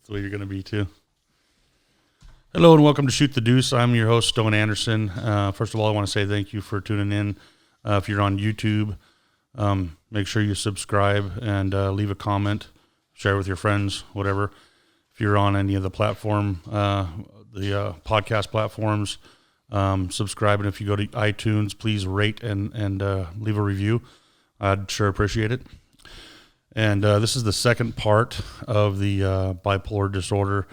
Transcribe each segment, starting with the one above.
the way you're going to be too. Hello and welcome to Shoot the Deuce. I'm your host, Stone Anderson. First of all, I want to say thank you for tuning in. If you're on YouTube, make sure you subscribe and leave a comment, share with your friends, whatever. If you're on any of the platform, the podcast platforms, subscribe. And if you go to iTunes, please rate and leave a review. I'd sure appreciate it. And this is the second part of the bipolar disorder.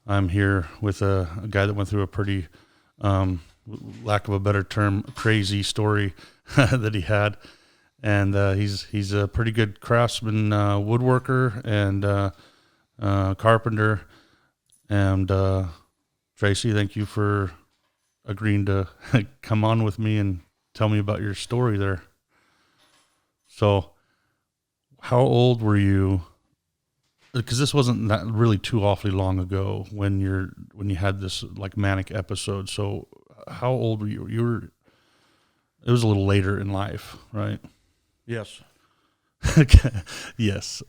I'm here with a guy that went through a pretty, lack of a better term, crazy story that he had. And he's a pretty good craftsman, woodworker and carpenter. And Tracy, thank you for agreeing to come on with me and tell me about your story there. So how old were you? Because this wasn't that really too awfully long ago when you had this like manic episode. So how old were you? It was a little later in life, right? Yes. Yes.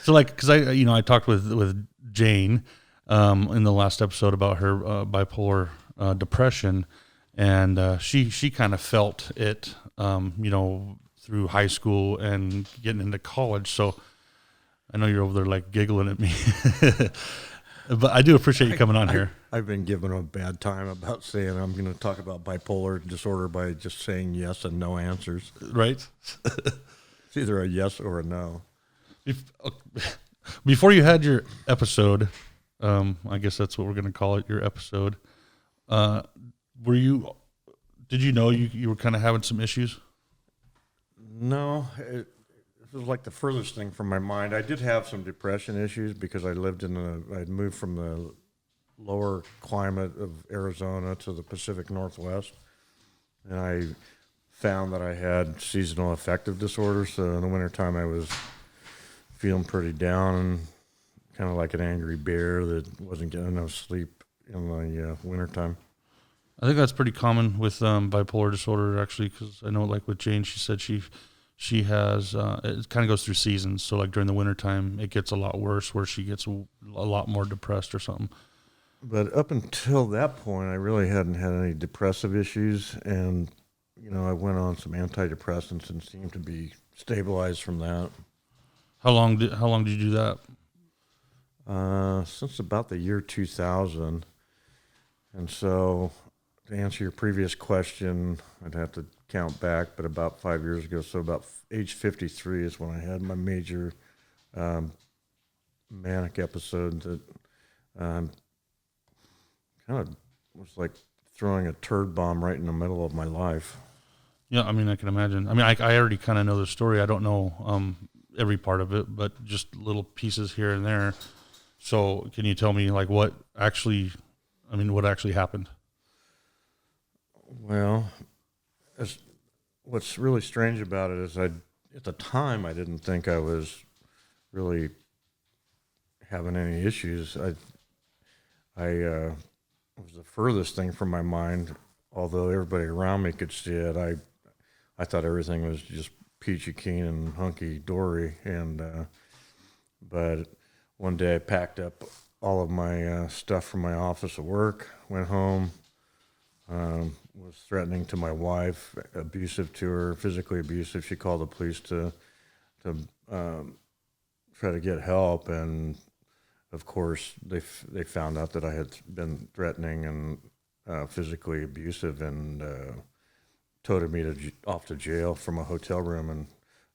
So like, because I talked with Jane in the last episode about her bipolar depression, and she kind of felt it, through high school and getting into college. So I know you're over there like giggling at me, but I do appreciate you coming on here. I've been given a bad time about saying I'm going to talk about bipolar disorder by just saying yes and no answers. Right? It's either a yes or a no. Before you had your episode, I guess that's what we're going to call it, your episode. Did you know you were kind of having some issues? No, it was like the furthest thing from my mind. I did have some depression issues because I'd moved from the lower climate of Arizona to the Pacific Northwest. And I found that I had seasonal affective disorder. So in the wintertime, I was feeling pretty down, kind of like an angry bear that wasn't getting enough sleep in the wintertime. I think that's pretty common with bipolar disorder, actually, because I know, like with Jane, she said she has, it kind of goes through seasons. So like during the wintertime, it gets a lot worse where she gets a lot more depressed or something. But up until that point, I really hadn't had any depressive issues. And, I went on some antidepressants and seemed to be stabilized from that. How long did you do that? Since about the year 2000. And so to answer your previous question, I'd have to count back, but about 5 years ago, so about age 53 is when I had my major manic episode that kind of was like throwing a turd bomb right in the middle of my life. Yeah, I mean, I can imagine. I mean, I already kind of know the story. I don't know every part of it, but just little pieces here and there. So can you tell me like what actually happened? Well, what's really strange about it is at the time, I didn't think I was really having any issues. I was the furthest thing from my mind, although everybody around me could see it. I thought everything was just peachy keen and hunky dory, but one day I packed up all of my stuff from my office at work, went home. Was threatening to my wife, abusive to her, physically abusive. She called the police to try to get help, and of course they found out that I had been threatening and physically abusive, and toted me off to jail from a hotel room. And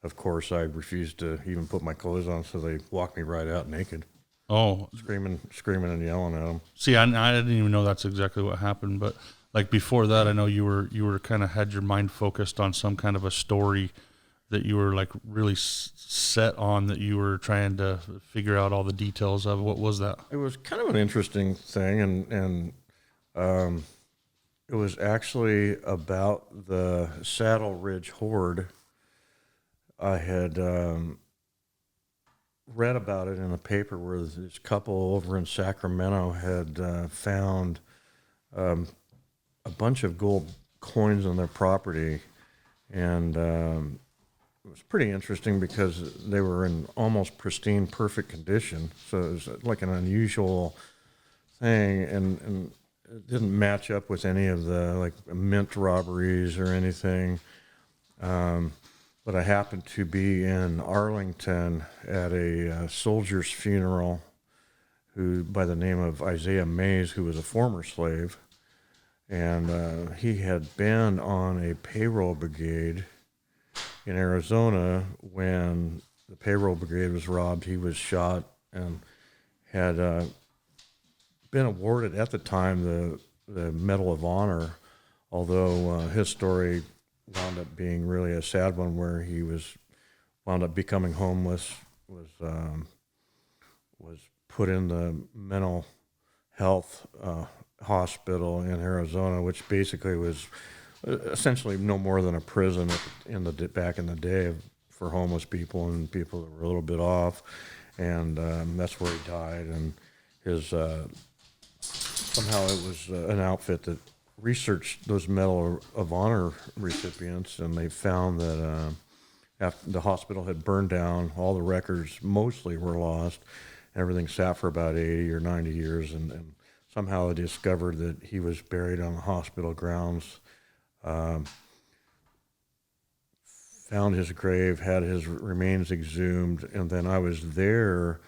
of course I refused to even put my clothes on, so they walked me right out naked. Oh, screaming and yelling at them. See, I didn't even know that's exactly what happened, but like before that, I know you were kind of had your mind focused on some kind of a story that you were like really set on, that you were trying to figure out all the details of. What was that? It was kind of an interesting thing, and it was actually about the Saddle Ridge Horde. I had read about it in a paper where this couple over in Sacramento had found a bunch of gold coins on their property, and was pretty interesting because they were in almost pristine, perfect condition. So it was like an unusual thing, and it didn't match up with any of the like mint robberies or anything. But I happened to be in Arlington at a soldier's funeral, who by the name of Isaiah Mays, who was a former slave, and he had been on a payroll brigade in Arizona when the payroll brigade was robbed. He was shot and had been awarded at the time the Medal of Honor, although his story wound up being really a sad one, where he wound up becoming homeless, was put in the mental health hospital in Arizona, which basically was essentially no more than a prison back in the day for homeless people and people that were a little bit off, and that's where he died. And his somehow it was an outfit that researched those Medal of Honor recipients, and they found that after the hospital had burned down, all the records mostly were lost. Everything sat for about 80 or 90 years, and somehow they discovered that he was buried on the hospital grounds. Found his grave, had his remains exhumed, and then I was there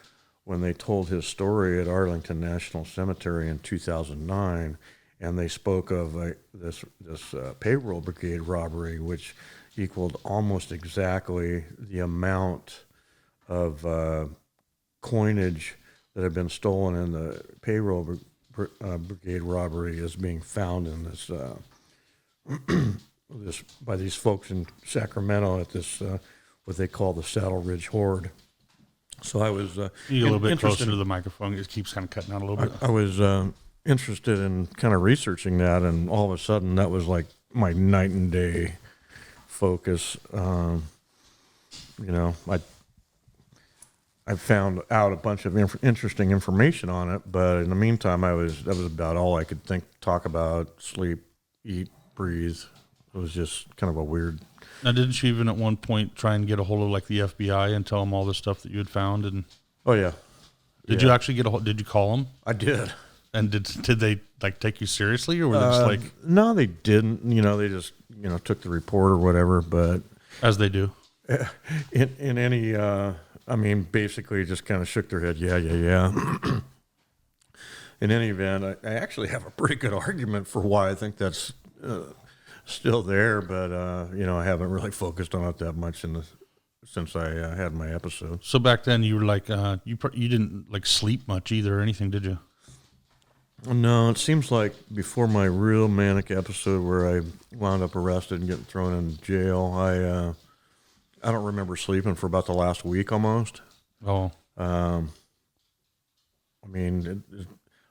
when they told his story at Arlington National Cemetery in 2009, and they spoke of this payroll brigade robbery, which equaled almost exactly the amount of coinage that had been stolen in the payroll brigade robbery is being found in this this by these folks in Sacramento at this what they call the Saddle Ridge Hoard. So I was you get a little bit closer to the microphone. It keeps kind of cutting out a little bit. I was interested in kind of researching that, and all of a sudden that was like my night and day focus. You know, I found out a bunch of interesting information on it, but in the meantime, that was about all I could talk about, sleep, eat, breathe. It was just kind of a weird. Now, didn't you even at one point try and get a hold of like the FBI and tell them all the stuff that you had found? And oh yeah, did you actually get a hold? Did you call them? I did. And did they like take you seriously, or were they just like? No, they didn't. You know, they just took the report or whatever. But as they do, in any, I mean, basically just kind of shook their head. Yeah. In any event, I actually have a pretty good argument for why I think that's still there, but I haven't really focused on it that much since I had my episode. So back then, you were like, you didn't like sleep much either or anything, did you? No, it seems like before my real manic episode where I wound up arrested and getting thrown in jail, I don't remember sleeping for about the last week almost. Oh. I mean,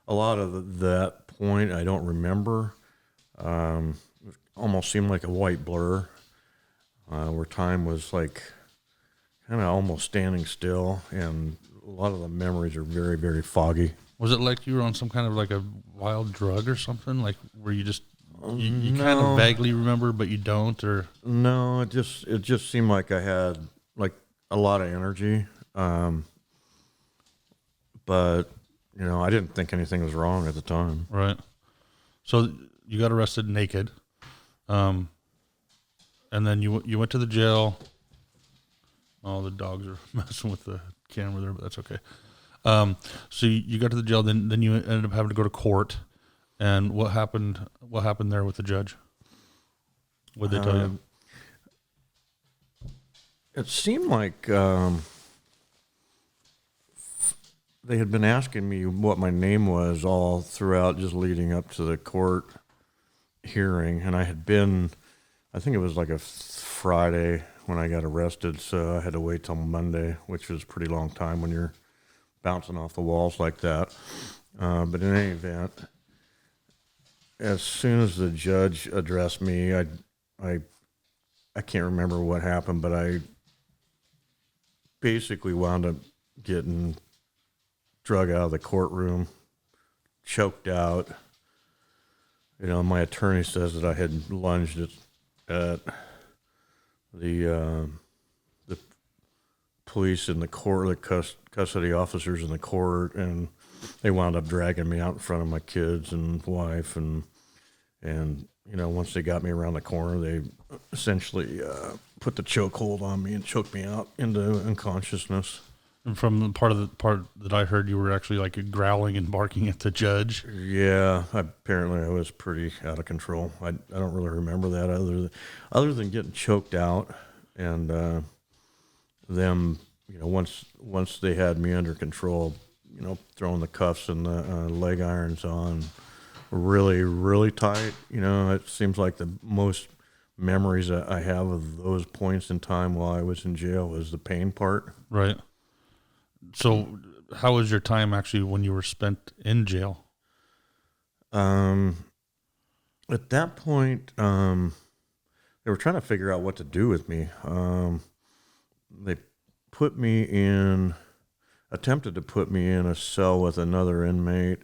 a lot of that point I don't remember. It almost seemed like a white blur, where time was like kind of almost standing still, and a lot of the memories are very, very foggy. Was it like you were on some kind of like a wild drug or something, like where you just you kind of vaguely remember but you don't? Or no, it just seemed like I had like a lot of energy, but I didn't think anything was wrong at the time. Right. So you got arrested naked, and then you went to the jail. Oh, the dogs are messing with the camera there, but that's okay. So you got to the jail, then you ended up having to go to court. And what happened there with the judge? What did they tell you? It seemed like they had been asking me what my name was all throughout, just leading up to the court hearing. And I had been, I think it was like a Friday when I got arrested, so I had to wait till Monday, which was a pretty long time when you're bouncing off the walls like that. But in any event, as soon as the judge addressed me, I can't remember what happened, but I basically wound up getting drug out of the courtroom, choked out. My attorney says that I had lunged at the police in the court, the custody officers in the court, and they wound up dragging me out in front of my kids and wife, and once they got me around the corner, they essentially put the chokehold on me and choked me out into unconsciousness. And from the part that I heard, you were actually like growling and barking at the judge. Yeah, apparently I was pretty out of control. I don't really remember that other than getting choked out, and them, once they had me under control, throwing the cuffs and the leg irons on, really, really tight. It seems like the most memories that I have of those points in time while I was in jail was the pain part. Right. So how was your time actually when you were spent in jail? At that point, they were trying to figure out what to do with me. They attempted to put me in a cell with another inmate,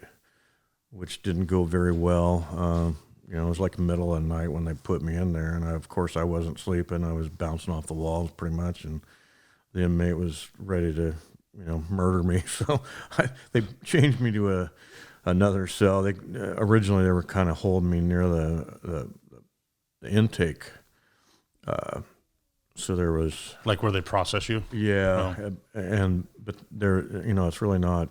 which didn't go very well. It was like the middle of the night when they put me in there, and of course I wasn't sleeping. I was bouncing off the walls pretty much, and the inmate was ready to, murder me. So they changed me to another cell. Originally they were kind of holding me near the intake. So there was like where they process you. Yeah, but there, it's really not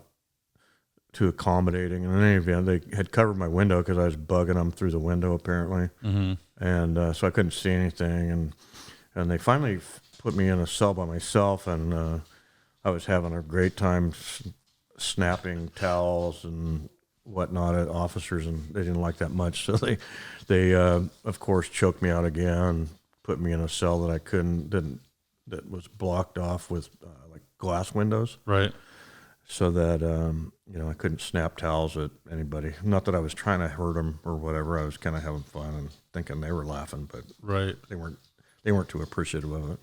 too accommodating. And in any event, they had covered my window because I was bugging them through the window apparently, and so I couldn't see anything. And they finally put me in a cell by myself, and I was having a great time snapping towels and whatnot at officers, and they didn't like that much. So they of course choked me out again, put me in a cell that was blocked off with like glass windows, right? So that I couldn't snap towels at anybody. Not that I was trying to hurt them or whatever. I was kind of having fun and thinking they were laughing, but right, they weren't too appreciative of it.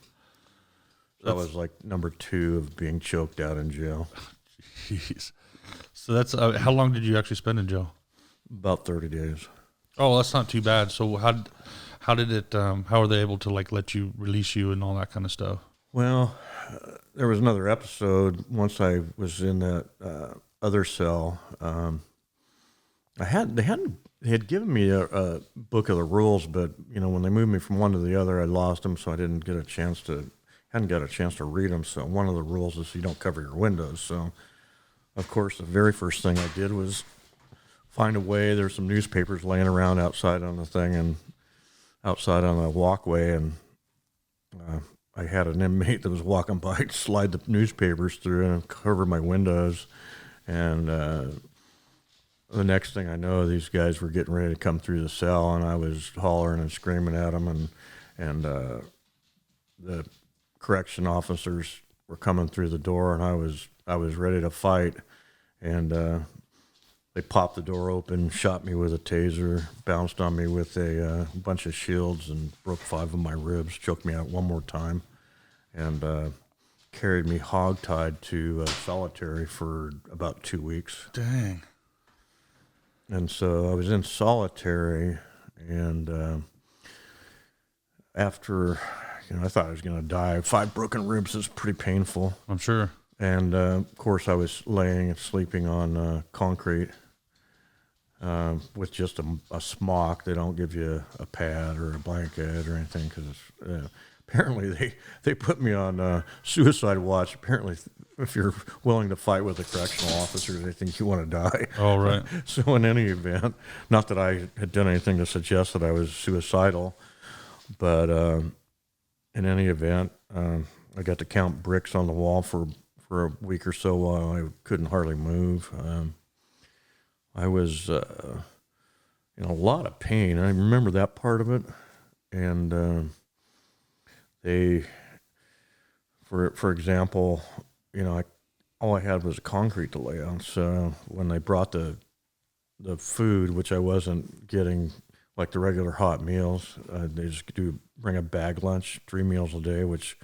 That was like number 2 of being choked out in jail. Jeez. So that's how long did you actually spend in jail? About 30 days. Oh, that's not too bad. So how did it? How were they able to like let you release you and all that kind of stuff? Well, there was another episode once I was in that other cell. They had given me a book of the rules, but when they moved me from one to the other, I lost them, so I hadn't got a chance to read them. So one of the rules is you don't cover your windows. So of course, the very first thing I did was find a way. There's some newspapers laying around outside on the thing and outside on the walkway, and I had an inmate that was walking by, slide the newspapers through and cover my windows. And the next thing I know, these guys were getting ready to come through the cell, and I was hollering and screaming at them, and the correction officers were coming through the door, and I was ready to fight, and they popped the door open, shot me with a taser, bounced on me with a bunch of shields, and broke 5 of my ribs, choked me out one more time, and carried me hogtied to solitary for about 2 weeks. Dang. And so I was in solitary, and after, I thought I was going to die. 5 broken ribs is pretty painful. I'm sure. And of course, I was laying and sleeping on concrete with just a smock. They don't give you a pad or a blanket or anything because apparently they put me on suicide watch. Apparently, if you're willing to fight with the correctional officers, they think you want to die. Oh, right. So in any event, not that I had done anything to suggest that I was suicidal, but in any event, I got to count bricks on the wall for a week or so while I couldn't hardly move. I was in a lot of pain. I remember that part of it. And they, for example, all I had was concrete to lay on. So when they brought the food, which I wasn't getting like the regular hot meals, they just bring a bag lunch, 3 meals a day, which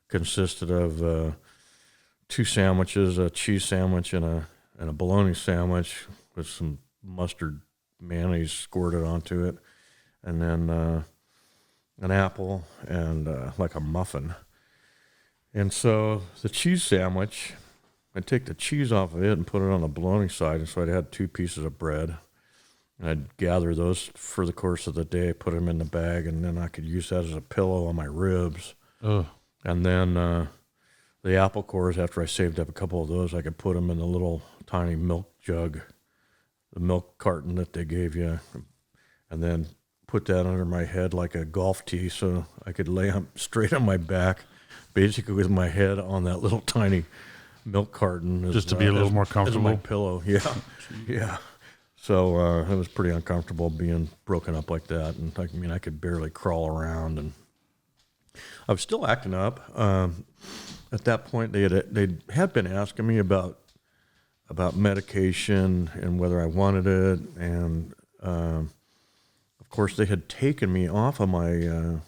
consisted of 2 sandwiches, a cheese sandwich and a bologna sandwich with some mustard mayonnaise squirted onto it, and then an apple and like a muffin. And so the cheese sandwich, I'd take the cheese off of it and put it on the bologna side. And so I'd had 2 pieces of bread. And I'd gather those for the course of the day, put them in the bag, and then I could use that as a pillow on my ribs. Oh, And then the apple cores, after I saved up a couple of those, I could put them in the little tiny milk jug, the milk carton that they gave you, and then put that under my head like a golf tee so I could lay straight on my back, basically with my head on that little tiny milk carton. just to be a little more As comfortable. my pillow, yeah. Yeah. So it was pretty uncomfortable being broken up like that. And I mean, I could barely crawl around, and I was still acting up. At that point, they had been asking me about medication and whether I wanted it, and of course, they had taken me off of my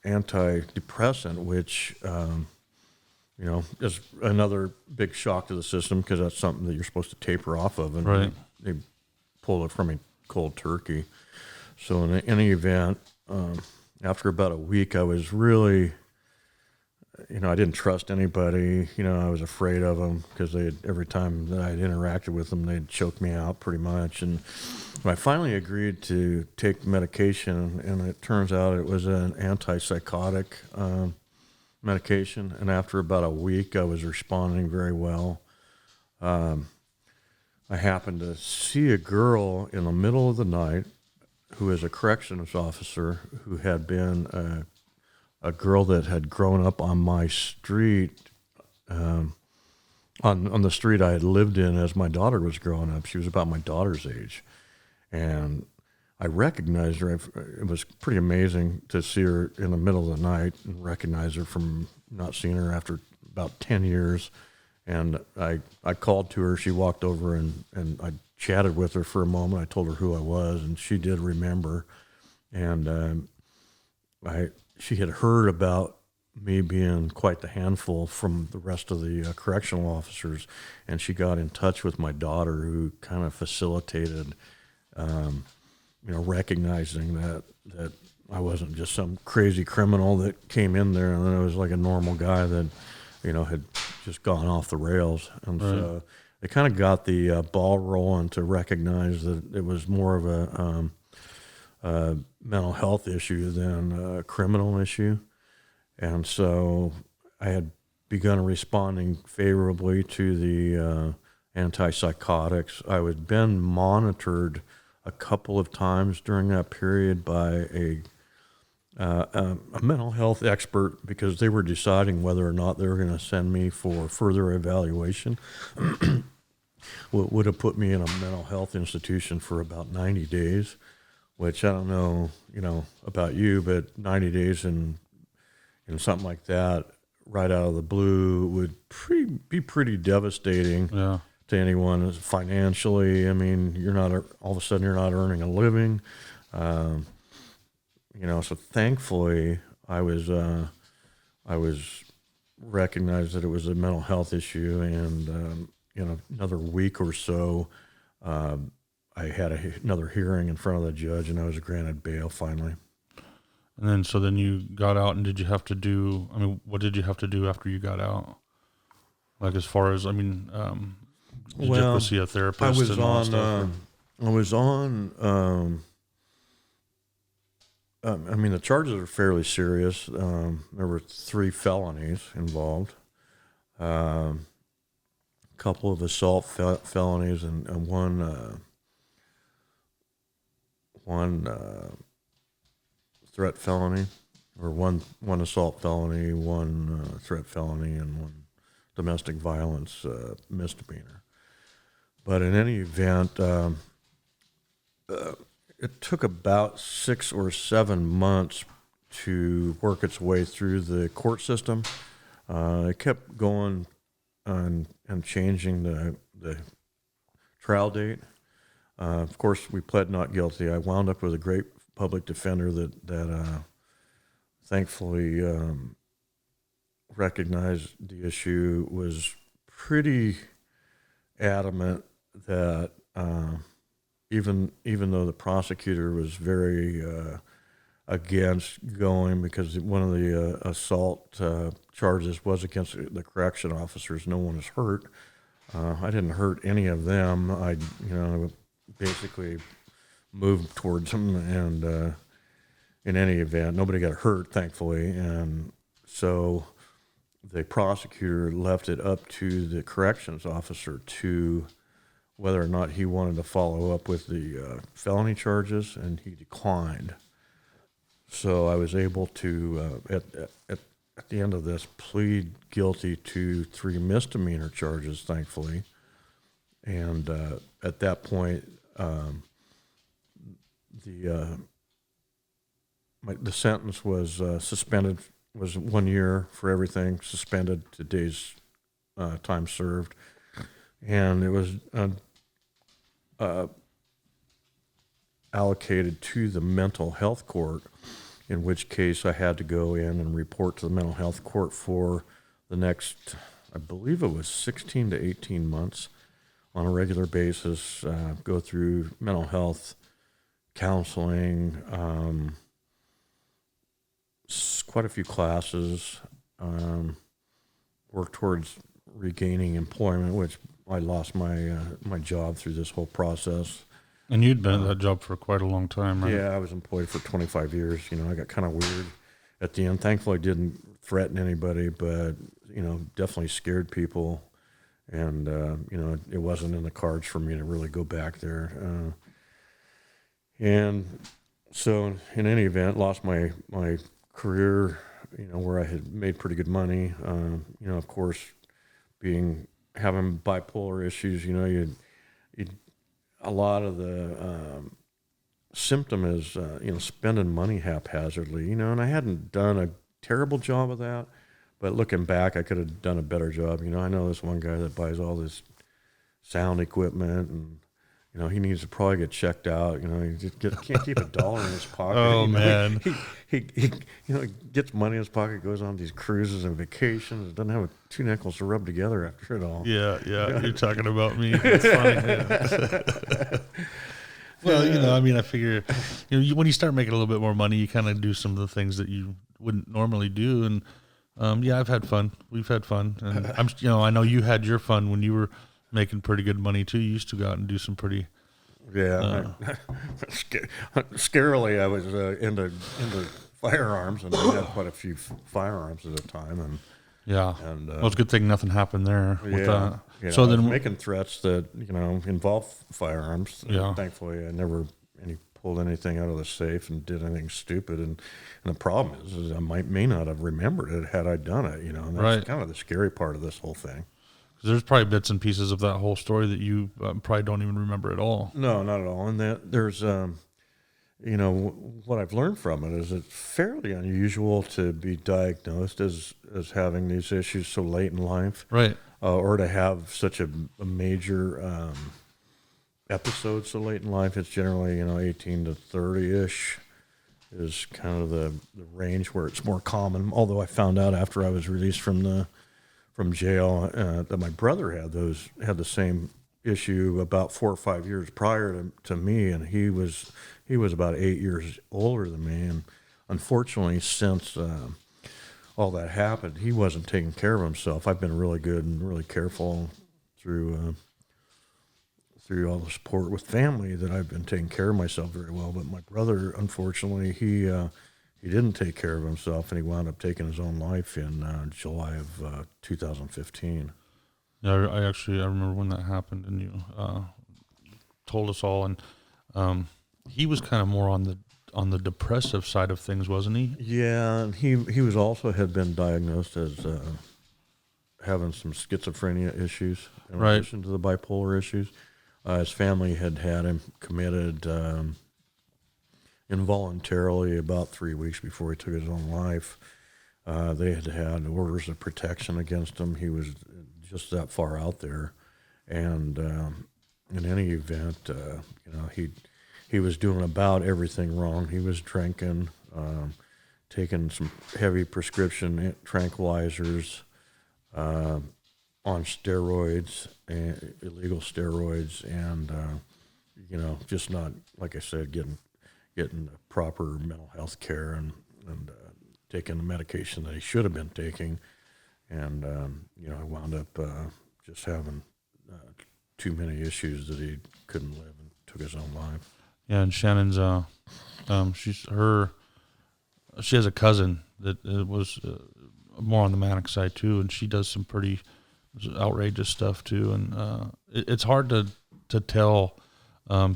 antidepressant, which is another big shock to the system because that's something that you're supposed to taper off of, and Right. they pulled it from me cold turkey. So in any event, after about a week, I was really, I didn't trust anybody. I was afraid of them because every time that I'd interacted with them, they'd choke me out pretty much. And I finally agreed to take medication, and it turns out it was an antipsychotic medication. And after about a week, I was responding very well. I happened to see a girl in the middle of the night who is a corrections officer who had been a girl that had grown up on my street, on the street I had lived in as my daughter was growing up. She was about my daughter's age. And I recognized her. It was pretty amazing to see her in the middle of the night and recognize her from not seeing her after about 10 years. And I called to her. She walked over, and I chatted with her for a moment. I told her who I was, and she did remember. And she had heard about me being quite the handful from the rest of the correctional officers, and she got in touch with my daughter, who kind of facilitated recognizing that I wasn't just some crazy criminal that came in there, and then I was like a normal guy that, had just gone off the rails. And Right. so they kind of got the ball rolling to recognize that it was more of a mental health issue than a criminal issue. And so I had begun responding favorably to the antipsychotics. I had been monitored a couple of times during that period by a mental health expert because they were deciding whether or not they were going to send me for further evaluation. Would have put me in a mental health institution for about 90 days, which I don't know, about you, but 90 days in something like that right out of the blue would be pretty devastating. Yeah. To anyone financially. I mean, you're not all of a sudden you're not earning a living. So thankfully I was recognized that it was a mental health issue, and another week or so, I had another hearing in front of the judge, and I was granted bail finally. And then you got out, and did you have to do, what did you have to do after you got out? Like, as far as, did you have to see a therapist? I was and all that on. stuff, The charges are fairly serious. There were 3 felonies involved. A couple of assault felonies and one threat felony, or one assault felony, one threat felony, and one domestic violence misdemeanor. But in any event, it took about 6 or 7 months to work its way through the court system. It kept going and changing the trial date. Of course, we pled not guilty. I wound up with a great public defender that thankfully recognized the issue, was pretty adamant that even though the prosecutor was very against going because one of the assault charges was against the correction officers. No one was hurt. I didn't hurt any of them. I, basically moved towards them, and in any event, nobody got hurt, thankfully. And so the prosecutor left it up to the corrections officer to whether or not he wanted to follow up with the felony charges, and he declined. So I was able to, at the end of this, plead guilty to 3 misdemeanor charges, thankfully. And at that point, the sentence was suspended, was 1 year for everything, suspended to days time served. And it was allocated to the mental health court, in which case I had to go in and report to the mental health court for the next, I believe it was 16 to 18 months on a regular basis, go through mental health counseling, quite a few classes, work towards regaining employment, which I lost my job through this whole process. And you'd been at that job for quite a long time, right? Yeah, I was employed for 25 years. I got kind of weird at the end. Thankfully, I didn't threaten anybody, but, definitely scared people. And, it wasn't in the cards for me to really go back there. And so in any event, lost my career, where I had made pretty good money. Of course, having bipolar issues, a lot of the symptom is, spending money haphazardly, and I hadn't done a terrible job of that, but looking back, I could have done a better job. I know this one guy that buys all this sound equipment, and, he needs to probably get checked out. He just can't keep $1 in his pocket. Oh, man. He gets money in his pocket, goes on these cruises and vacations, doesn't have 2 nickels to rub together after it all. Yeah, you're talking about me. It's funny. Yeah. Well, I figure, when you start making a little bit more money, you kind of do some of the things that you wouldn't normally do. And, I've had fun. We've had fun. And I know you had your fun when you were making pretty good money too. You used to go out and do some pretty. Yeah. Scarily, I was into firearms, and I had quite a few firearms at a time. And yeah, well, it's a good thing nothing happened there with that. So then making threats that involve firearms. Yeah. Thankfully, I never pulled anything out of the safe and did anything stupid. And the problem is I may not have remembered it had I done it. And that's right. Kind of the scary part of this whole thing. There's probably bits and pieces of that whole story that you probably don't even remember at all. No, not at all. And there's, what I've learned from it is it's fairly unusual to be diagnosed as having these issues so late in life. Right. Or to have such a major episode so late in life. It's generally, 18 to 30-ish is kind of the range where it's more common. Although I found out after I was released from jail that my brother had the same issue about 4 or 5 years prior to me, and he was about 8 years older than me, and unfortunately since all that happened, he wasn't taking care of himself. I've been really good and really careful through all the support with family that I've been taking care of myself very well. But my brother, unfortunately, he didn't take care of himself, and he wound up taking his own life in July of 2015. Yeah, I remember when that happened, and you told us all. And he was kind of more on the depressive side of things, wasn't he? Yeah, and he was also had been diagnosed as having some schizophrenia issues in addition to the bipolar issues. His family had him committed involuntarily about 3 weeks before he took his own life. They had orders of protection against him. He was just that far out there. And in any event, he was doing about everything wrong. He was drinking, taking some heavy prescription tranquilizers, on steroids, illegal steroids, and just not, like I said, getting getting the proper mental health care and taking the medication that he should have been taking. And, I wound up just having too many issues that he couldn't live and took his own life. Yeah, and Shannon's, she has a cousin that was more on the Manic side too, and she does some pretty outrageous stuff too. And it's hard to tell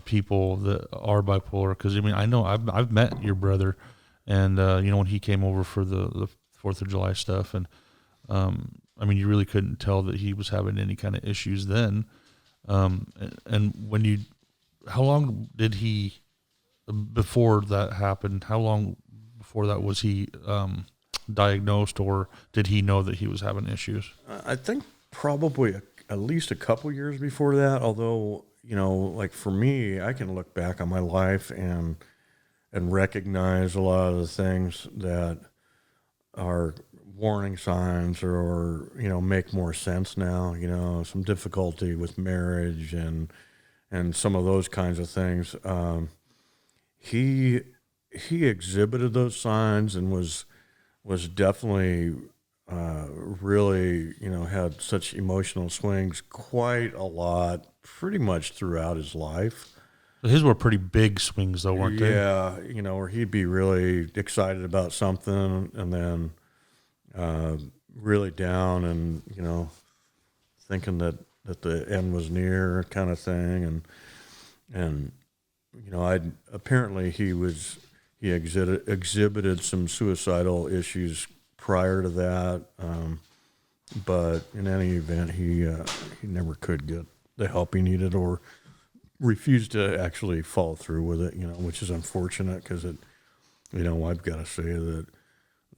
people that are bipolar, because I know I've met your brother, and when he came over for the 4th of July stuff, and you really couldn't tell that he was having any kind of issues then. And how long did he, before that happened, how long before that was he diagnosed, or did he know that he was having issues? I think probably at least a couple years before that, although, like for me, I can look back on my life and recognize a lot of the things that are warning signs or make more sense now, some difficulty with marriage and some of those kinds of things. He exhibited those signs and was definitely really, had such emotional swings quite a lot, pretty much throughout his life. His were pretty big swings though, weren't they? Yeah, where he'd be really excited about something and then really down and, thinking that the end was near, kind of thing. And apparently he exhibited some suicidal issues prior to that. But in any event, he never could get the help he needed, or refused to actually follow through with it, which is unfortunate, because I've got to say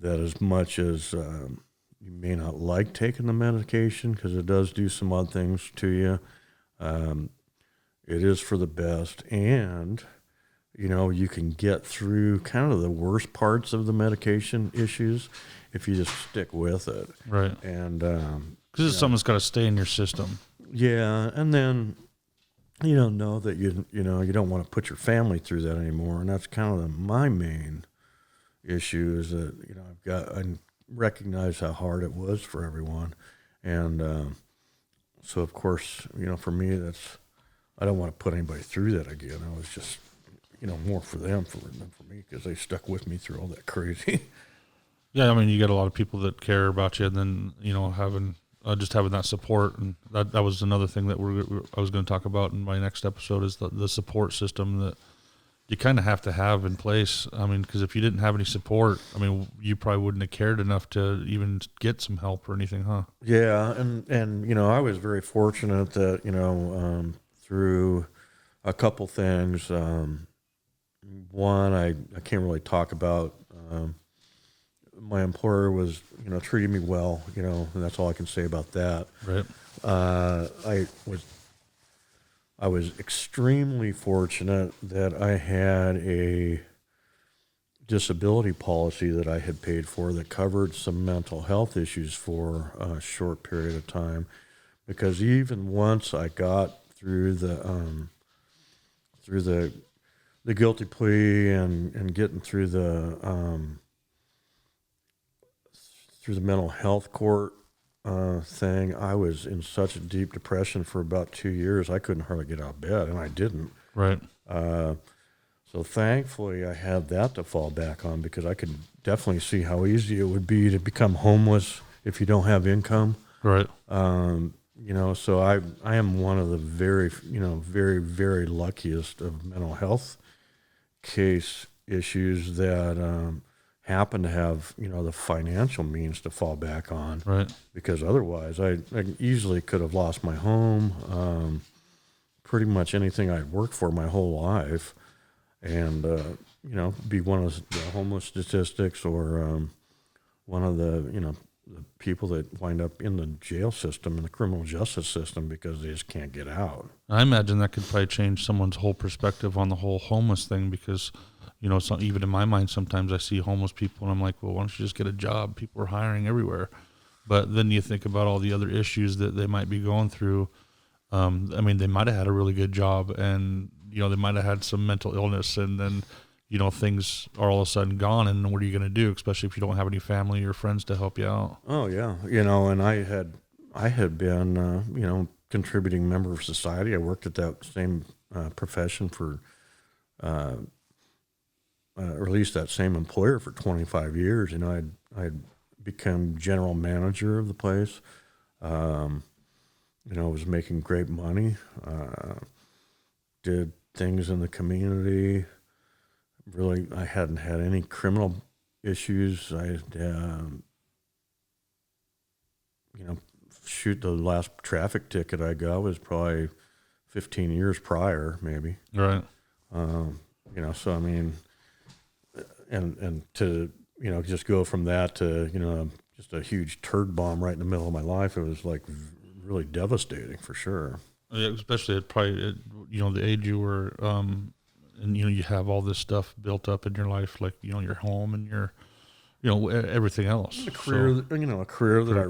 that as much as you may not like taking the medication, because it does do some odd things to you, it is for the best. And, you can get through kind of the worst parts of the medication issues if you just stick with it. Right. And, because it's something that's got to stay in your system. Yeah. And then, know that you don't want to put your family through that anymore. And that's kind of my main issue, is that, I recognize how hard it was for everyone. And, so of course, for me, I don't want to put anybody through that again. I was just, more for them than for me, because they stuck with me through all that crazy. Yeah. You get a lot of people that care about you, and then, having that support. And that was another thing that I was going to talk about in my next episode, is the support system that you kind of have to have in place. Because if you didn't have any support, you probably wouldn't have cared enough to even get some help or anything, huh? Yeah. And I was very fortunate that, through a couple things, one, I can't really talk about, my employer was, treating me well, and that's all I can say about that. Right. I was extremely fortunate that I had a disability policy that I had paid for that covered some mental health issues for a short period of time, because even once I got through the guilty plea and getting through the mental health court thing, I was in such a deep depression for about 2 years. I couldn't hardly get out of bed, and I didn't. Right. So thankfully I had that to fall back on, because I could definitely see how easy it would be to become homeless if you don't have income. Right. So I am one of the very, very, very luckiest of mental health case issues that happen to have, the financial means to fall back on. Right. Because otherwise I easily could have lost my home, pretty much anything I'd worked for my whole life, and, be one of the homeless statistics, or one of the people that wind up in the jail system, in the criminal justice system, because they just can't get out. I imagine that could probably change someone's whole perspective on the whole homeless thing, because, even in my mind, sometimes I see homeless people and I'm like, well, why don't you just get a job? People are hiring everywhere. But then you think about all the other issues that they might be going through. They might have had a really good job, and, they might have had some mental illness, and then, things are all of a sudden gone, and what are you going to do, especially if you don't have any family or friends to help you out? Oh yeah, and I had been contributing member of society. I worked at that same profession for, or at least that same employer for 25 years. I'd become general manager of the place. Was making great money. Did things in the community. Really, I hadn't had any criminal issues. Shoot, the last traffic ticket I got was probably 15 years prior, maybe. Right. So I mean, and to, just go from that to, just a huge turd bomb right in the middle of my life, it was like really devastating for sure. Yeah, especially the age you were, and you have all this stuff built up in your life, like your home and your, everything else. A career that I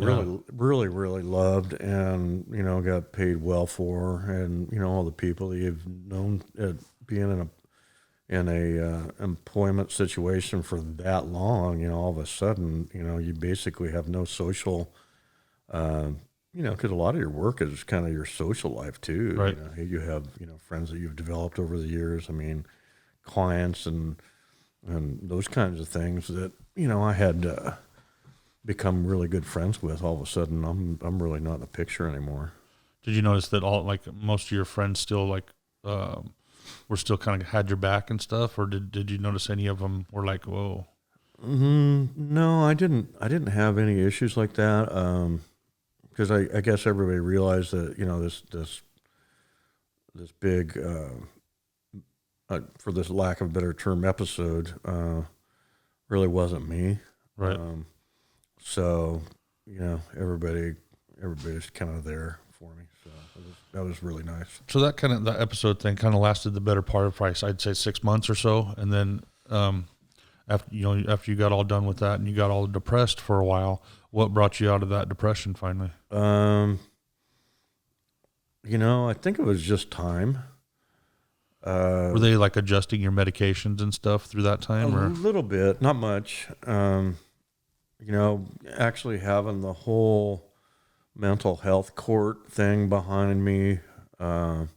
really loved, and got paid well for, and all the people that you've known being in a employment situation for that long, all of a sudden, you basically have no social. Because a lot of your work is kind of your social life too. Right. You have friends that you've developed over the years. I mean, clients and those kinds of things that I had become really good friends with. All of a sudden, I'm really not in the picture anymore. Did you notice that most of your friends still were still kind of had your back and stuff, or did you notice any of them were like, whoa? No, I didn't have any issues like that. Because I guess everybody realized that this big, for this lack of a better term, episode really wasn't me. Right. So everybody's kind of there for me. So that was really nice. So that episode thing kind of lasted the better part of probably, I'd say 6 months or so, and then after you got all done with that and you got all depressed for a while, what brought you out of that depression finally? I think it was just time. Were they adjusting your medications and stuff through that time? A little bit, not much. Actually having the whole mental health court thing behind me. And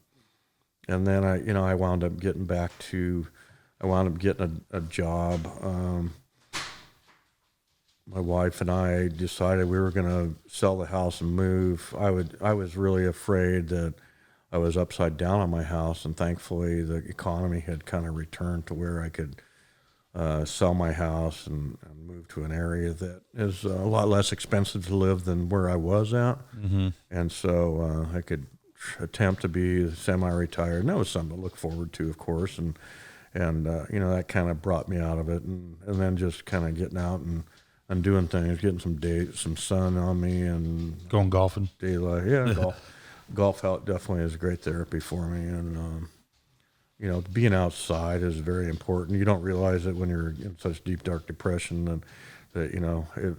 then I wound up getting a job. My wife and I decided we were going to sell the house and move. I was really afraid that I was upside down on my house, and thankfully the economy had kind of returned to where I could sell my house and move to an area that is a lot less expensive to live than where I was at. Mm-hmm. And so I could attempt to be semi-retired, and that was something to look forward to, of course. And that kind of brought me out of it, and then just kind of getting out and doing things, getting some sun on me, and going golfing. Daylight, yeah, golf out definitely is great therapy for me, and being outside is very important. You don't realize it when you're in such deep, dark depression, that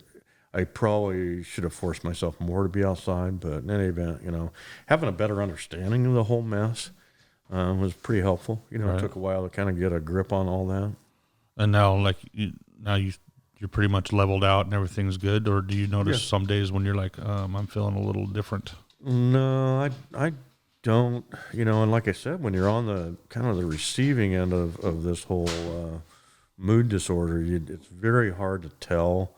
I probably should have forced myself more to be outside, but in any event, having a better understanding of the whole mess was pretty helpful. Right. It took a while to kind of get a grip on all that. And now, you're pretty much leveled out and everything's good, or do you notice some days when you're like, I'm feeling a little different? No, I don't. And like I said, when you're on the kind of the receiving end of this whole mood disorder, it's very hard to tell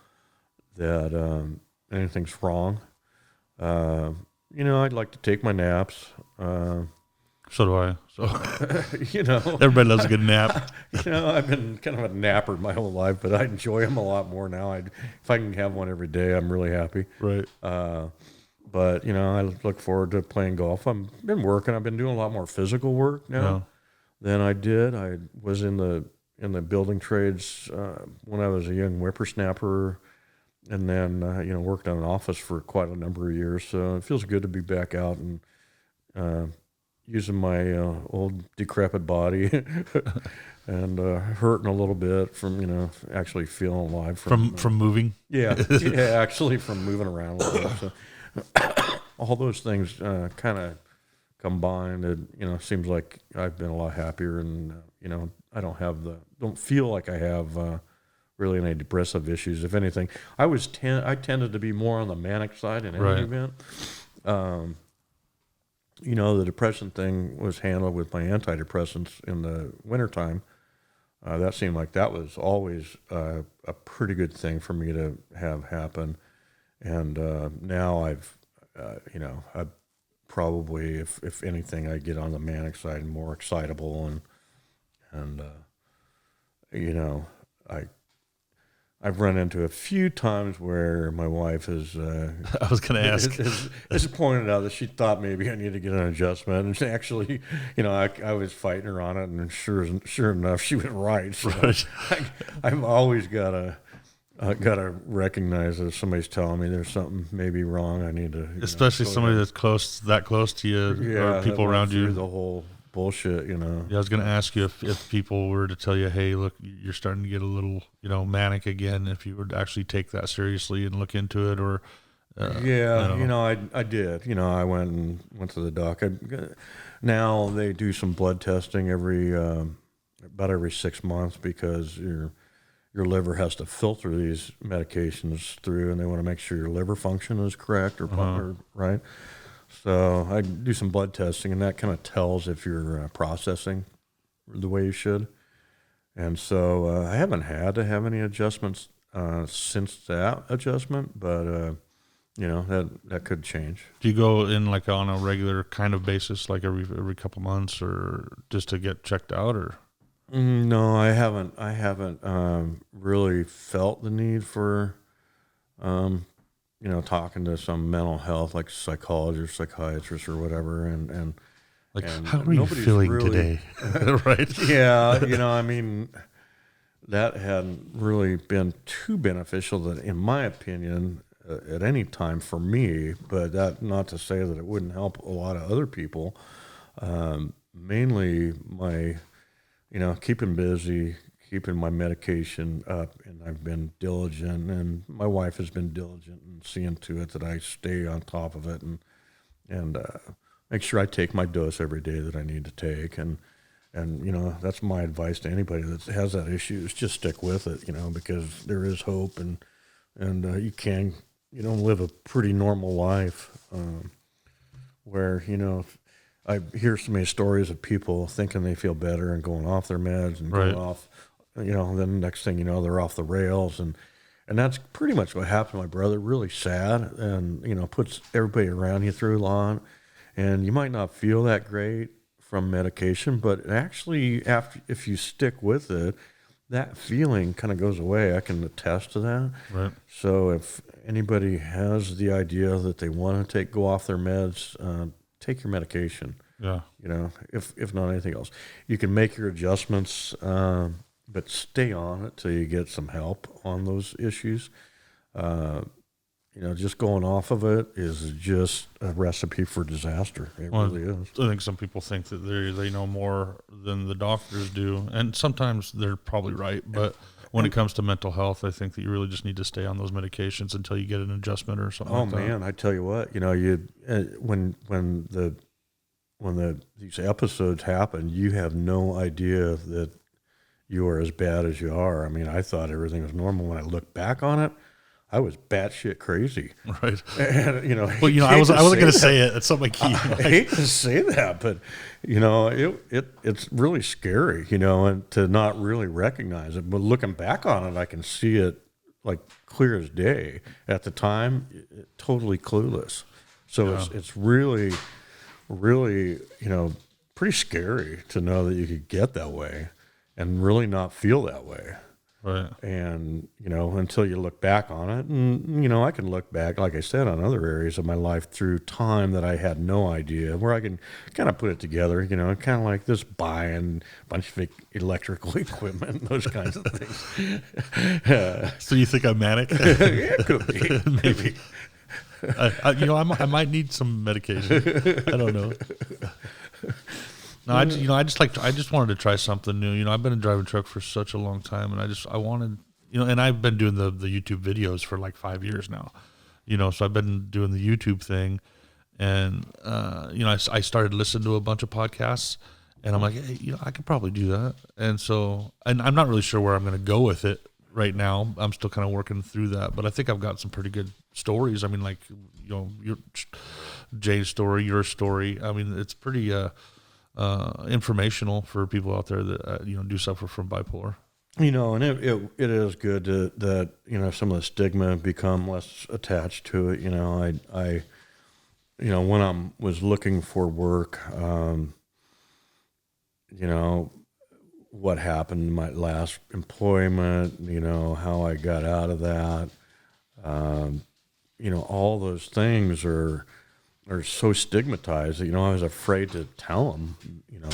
that anything's wrong. I'd like to take my naps. So do I. So everybody loves a good nap. I've been kind of a napper my whole life, but I enjoy them a lot more now. If I can have one every day, I'm really happy. Right. But I look forward to playing golf. I've been working. I've been doing a lot more physical work now than I did. I was in the building trades when I was a young whippersnapper, and then worked in an office for quite a number of years. So it feels good to be back out and using my old decrepit body and hurting a little bit from actually feeling alive from moving. Yeah, actually from moving around a little bit. So all those things kind of combined, it seems like I've been a lot happier, and don't feel like I have really any depressive issues. If anything, I tended to be more on the manic side in any event. The depression thing was handled with my antidepressants in the wintertime. That seemed like that was always a pretty good thing for me to have happen. And now I probably, if anything, I get on the manic side, more excitable, and I've run into a few times where my wife has. I was going to ask. Has pointed out that she thought maybe I need to get an adjustment, and actually, I was fighting her on it, and sure enough, she was right. So I've always got to recognize that if somebody's telling me there's something maybe wrong, I need to. Especially somebody that's that close to you, or people around you. The whole bullshit, Yeah, I was going to ask you if people were to tell you, hey, look, you're starting to get a little, manic again, if you would actually take that seriously and look into it, or I did. I went to the doc. Now they do some blood testing about every 6 months, because your liver has to filter these medications through, and they want to make sure your liver function is correct or right. So I do some blood testing, and that kind of tells if you're processing the way you should. And so I haven't had to have any adjustments since that adjustment, but that could change. Do you go in like on a regular kind of basis, like every couple months, or just to get checked out, or? No, I haven't. I haven't really felt the need for. Talking to some mental health, like psychologist, psychiatrist, or whatever, and how are you feeling today? Right? Yeah, that hadn't really been too beneficial, that, in my opinion, at any time for me. But that not to say that it wouldn't help a lot of other people. Mainly my, keeping busy, keeping my medication up, and I've been diligent, and my wife has been diligent in seeing to it that I stay on top of it, and make sure I take my dose every day that I need to take, and that's my advice to anybody that has that issue, is just stick with it, because there is hope, and you can live a pretty normal life, where I hear so many stories of people thinking they feel better and going off their meds and going off. Then the next thing you know, they're off the rails, and that's pretty much what happened to my brother. Really sad, and puts everybody around you through a lot. And you might not feel that great from medication, but actually, if you stick with it, that feeling kind of goes away. I can attest to that. Right. So if anybody has the idea that they want to go off their meds, take your medication. Yeah. If not anything else, you can make your adjustments. But stay on it till you get some help on those issues. Just going off of it is just a recipe for disaster. It really is. I think some people think that they know more than the doctors do, and sometimes they're probably right. But when it comes to mental health, I think that you really just need to stay on those medications until you get an adjustment or something. Oh man, I tell you what, when these episodes happen, you have no idea that you are as bad as you are. I mean, I thought everything was normal. When I look back on it, I was batshit crazy. Right. And, I wasn't going to say it. It's something key. I hate to say that, but, it's really scary, and to not really recognize it. But looking back on it, I can see it like clear as day. At the time, totally clueless. So it's really, really, pretty scary to know that you could get that way and really not feel that way. Right. And, until you look back on it, and, I can look back, like I said, on other areas of my life through time that I had no idea, where I can kind of put it together, kind of like this buying a bunch of electrical equipment, those kinds of things. So you think I'm manic? Yeah, it could be. Maybe. I might need some medication. I don't know. No, I just wanted to try something new. I've been driving truck for such a long time, and I wanted, and I've been doing the YouTube videos for like 5 years now, so I've been doing the YouTube thing, and I started listening to a bunch of podcasts, And I'm like, hey, I could probably do that. And so, and I'm not really sure where I'm going to go with it right now. I'm still kind of working through that, but I think I've got some pretty good stories. I mean, like, your Jay's story, your story. I mean, it's pretty informational for people out there that do suffer from bipolar. And it is good that some of the stigma become less attached to it. I when I was looking for work, what happened in my last employment, how I got out of that, all those things are so stigmatized that, I was afraid to tell them,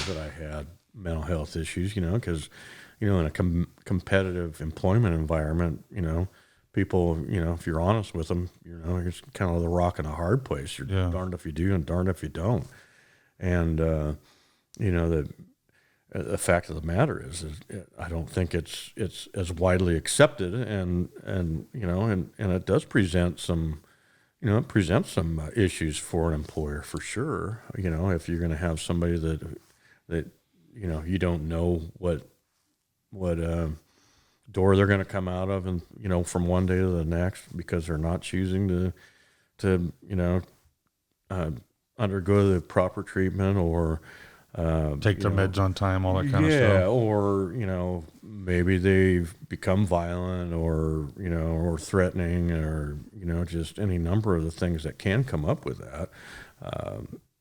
that I had mental health issues, because, in a competitive employment environment, people, if you're honest with them, it's kind of the rock and a hard place. You're darned if you do and darned if you don't. And, the fact of the matter is I don't think it's as widely accepted, and it does present some, issues for an employer for sure. If you're going to have somebody that you don't know what door they're going to come out of, and from one day to the next, because they're not choosing to undergo the proper treatment, or take their meds on time, all that kind of yeah, stuff. or maybe they've become violent, or or threatening, or just any number of the things that can come up with that.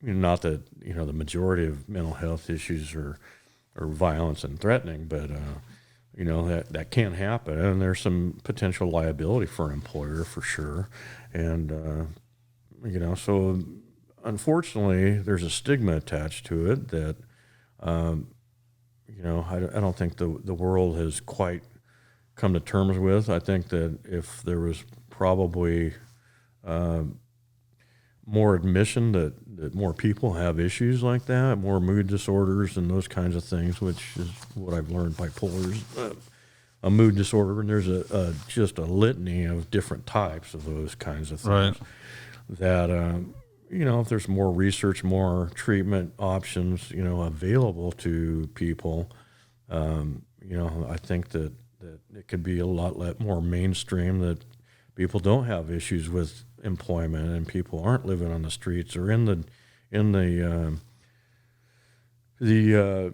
Not that the majority of mental health issues are violence and threatening, but that can happen, and there's some potential liability for an employer for sure. And so unfortunately, there's a stigma attached to it that, I don't think the world has quite come to terms with. I think that if there was probably more admission that more people have issues like that, more mood disorders and those kinds of things, which is what I've learned. Bipolar is a mood disorder, and there's just a litany of different types of those kinds of things. Right. That if there's more research, more treatment options, available to people, I think that it could be a lot more mainstream, that people don't have issues with employment, and people aren't living on the streets or in the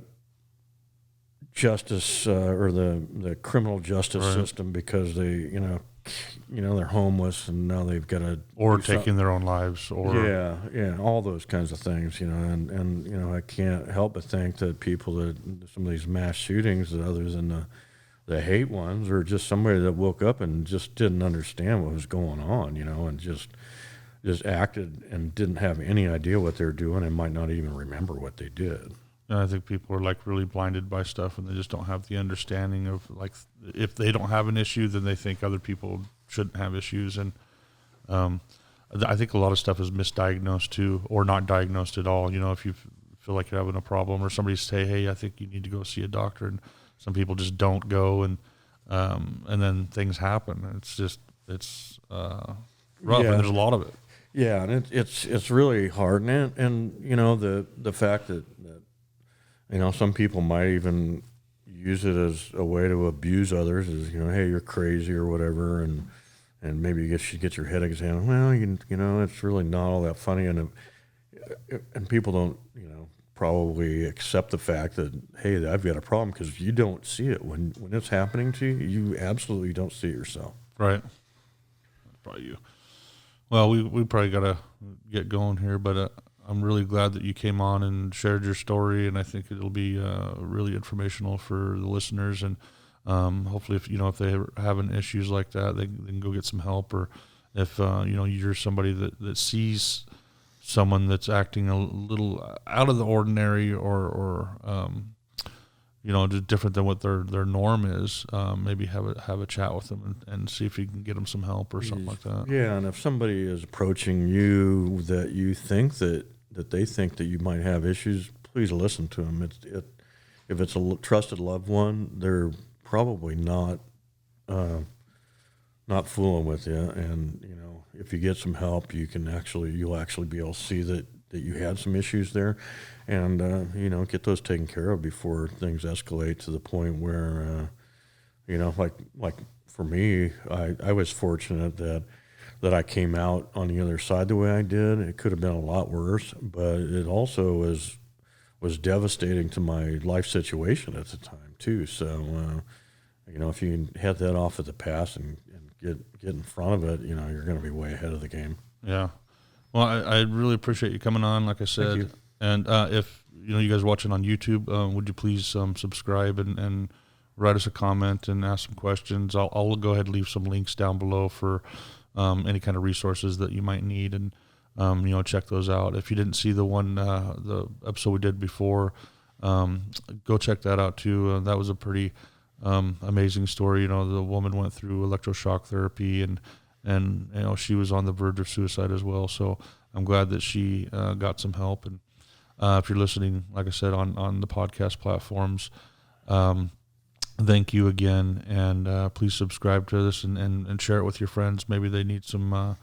justice or the criminal justice system, because they they're homeless and now they've got to, or taking their own lives, or all those kinds of things, and I can't help but think that people that some of these mass shootings, that other than the hate ones, are just somebody that woke up and just didn't understand what was going on, and just acted and didn't have any idea what they were doing, and might not even remember what they did. And I think people are like really blinded by stuff, and they just don't have the understanding of, like, if they don't have an issue, then they think other people shouldn't have issues. And I think a lot of stuff is misdiagnosed too, or not diagnosed at all. If you feel like you're having a problem, or somebody say, hey, I think you need to go see a doctor, and some people just don't go, and then things happen. It's rough, and there's a lot of it. Yeah, and it's really hard, and the fact that some people might even use it as a way to abuse others, is hey, you're crazy or whatever, and maybe you should get your head examined. Well, it's really not all that funny, and people don't probably accept the fact that, hey, I've got a problem, because you don't see it when it's happening to you. You absolutely don't see it yourself. Right. That's probably you. Well, we probably got to get going here, but I'm really glad that you came on and shared your story, and I think it'll be really informational for the listeners. And hopefully, if they are having issues like that, they can go get some help. Or if you're somebody that sees someone that's acting a little out of the ordinary, or just different than what their norm is, maybe have a chat with them and see if you can get them some help or something like that. Yeah, and if somebody is approaching you that you think that they think that you might have issues, please listen to them. If it's a trusted loved one, they're probably not fooling with you. And if you get some help, you'll actually be able to see that you had some issues there, and get those taken care of before things escalate to the point where like for me, I was fortunate that I came out on the other side the way I did. It could have been a lot worse, but it also was devastating to my life situation at the time too. So if you can head that off at the pass and get in front of it, you're going to be way ahead of the game. Yeah. Well, I really appreciate you coming on, like I said. Thank you. And if you guys watching on YouTube, would you please subscribe and write us a comment and ask some questions. I'll go ahead and leave some links down below for any kind of resources that you might need, and check those out. If you didn't see the episode we did before, go check that out too. That was a pretty amazing story. The woman went through electroshock therapy, and she was on the verge of suicide as well. So I'm glad that she got some help. And if you're listening, like I said, on the podcast platforms, thank you again, and please subscribe to this and share it with your friends. Maybe they need some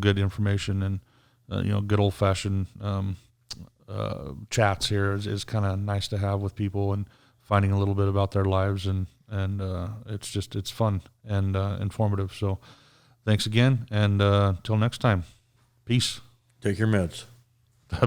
good information, and good old fashioned chats here is kind of nice to have with people, and finding a little bit about their lives, and it's fun and informative. So thanks again, and till next time, peace. Take your meds.